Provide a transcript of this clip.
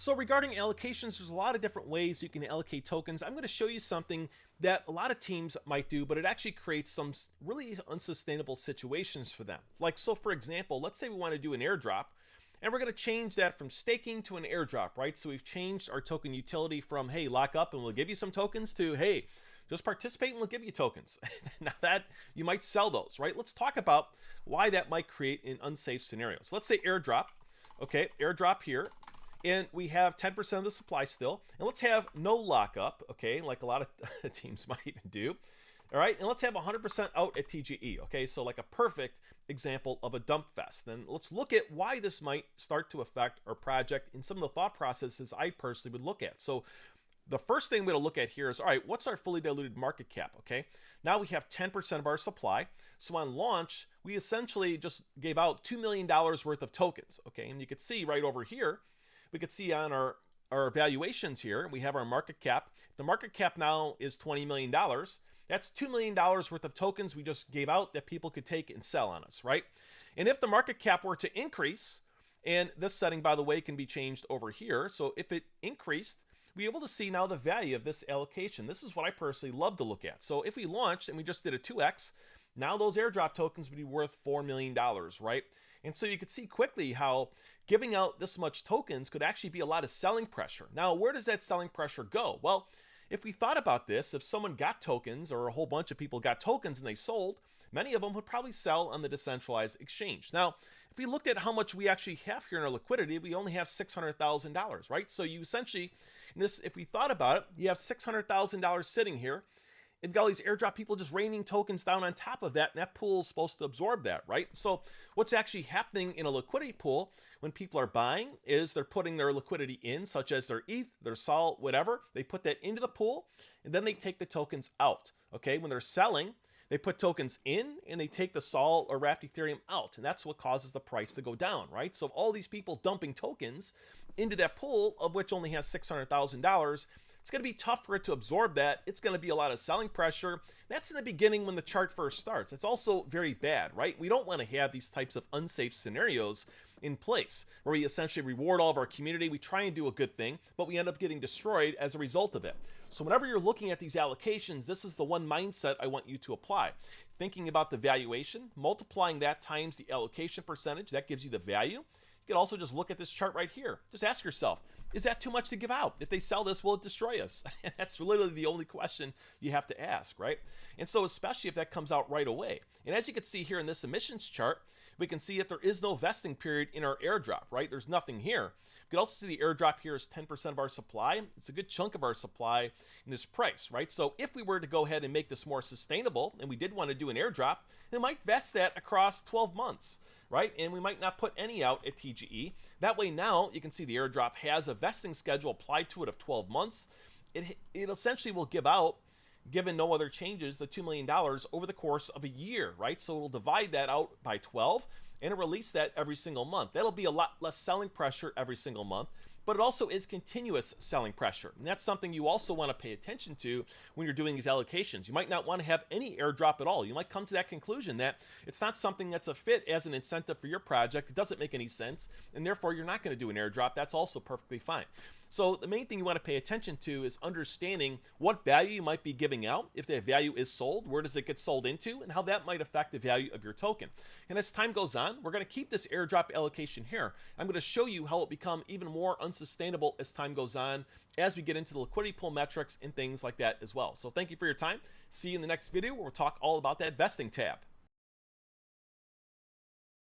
So regarding allocations, there's a lot of different ways you can allocate tokens. I'm going to show you something that a lot of teams might do, but it actually creates some really unsustainable situations for them. Like, so for example, let's say we want to do an airdrop, and we're going to change that from staking to an airdrop, right? So we've changed our token utility from, hey, lock up and we'll give you some tokens, to, hey, just participate and we'll give you tokens. Now that you might sell those, right? Let's talk about why that might create an unsafe scenario. So let's say airdrop, okay, airdrop here, and we have 10% of the supply still, and let's have no lockup, okay, like a lot of teams might even do. All right, and let's have 100% out at TGE, okay, so like a perfect example of a dump fest. Then let's look at why this might start to affect our project and some of the thought processes I personally would look at. So the first thing we're going to look at here is, all right, what's our fully diluted market cap, okay? Now we have 10% of our supply. So on launch, we essentially just gave out $2 million worth of tokens, okay? And you can see right over here, we could see on our valuations here, we have our market cap. The market cap now is $20 million. That's $2 million worth of tokens we just gave out that people could take and sell on us, right? And if the market cap were to increase, and this setting, by the way, can be changed over here. So if it increased, we're able to see now the value of this allocation. This is what I personally love to look at. So if we launched and we just did a 2x, now those airdrop tokens would be worth $4 million, right? And so you could see quickly how giving out this much tokens could actually be a lot of selling pressure. Now, where does that selling pressure go? Well, if we thought about this, if someone got tokens or a whole bunch of people got tokens and they sold, many of them would probably sell on the decentralized exchange. Now, if we looked at how much we actually have here in our liquidity, we only have $600,000, right? So you essentially, if we thought about it, you have $600,000 sitting here. You've got all these airdrop people just raining tokens down on top of that, and that pool is supposed to absorb that, right? So what's actually happening in a liquidity pool when people are buying is they're putting their liquidity in, such as their ETH, their SOL, whatever. They put that into the pool, and then they take the tokens out, okay? When they're selling, they put tokens in, and they take the SOL or wrapped Ethereum out, and that's what causes the price to go down, right? So all these people dumping tokens into that pool, of which only has $600,000, it's going to be tough for it to absorb that. It's going to be a lot of selling pressure. That's in the beginning when the chart first starts. It's also very bad, right? We don't want to have these types of unsafe scenarios in place where we essentially reward all of our community. We try and do a good thing, but we end up getting destroyed as a result of it. So whenever you're looking at these allocations, this is the one mindset I want you to apply. Thinking about the valuation, multiplying that times the allocation percentage, that gives you the value. You can also just look at this chart right here. Just ask yourself, is that too much to give out? If they sell this, will it destroy us? That's literally the only question you have to ask, right? And so especially if that comes out right away. And as you can see here in this emissions chart, we can see that there is no vesting period in our airdrop, right? There's nothing here. You can also see the airdrop here is 10% of our supply. It's a good chunk of our supply in this price, right? So if we were to go ahead and make this more sustainable, and we did want to do an airdrop, we might vest that across 12 months, right? And we might not put any out at TGE. That way now you can see the airdrop has a vesting schedule applied to it of 12 months. It essentially will give out, given no other changes, the $2 million over the course of a year, right? So it'll divide that out by 12 and release that every single month. That'll be a lot less selling pressure every single month, but it also is continuous selling pressure. And that's something you also want to pay attention to when you're doing these allocations. You might not want to have any airdrop at all. You might come to that conclusion that it's not something that's a fit as an incentive for your project. It doesn't make any sense, and therefore you're not going to do an airdrop. That's also perfectly fine. So the main thing you want to pay attention to is understanding what value you might be giving out. If that value is sold, where does it get sold into, and how that might affect the value of your token. And as time goes on, we're going to keep this airdrop allocation here. I'm going to show you how it become even more unsustainable as time goes on, as we get into the liquidity pool metrics and things like that as well. So thank you for your time. See you in the next video where we'll talk all about that vesting tab.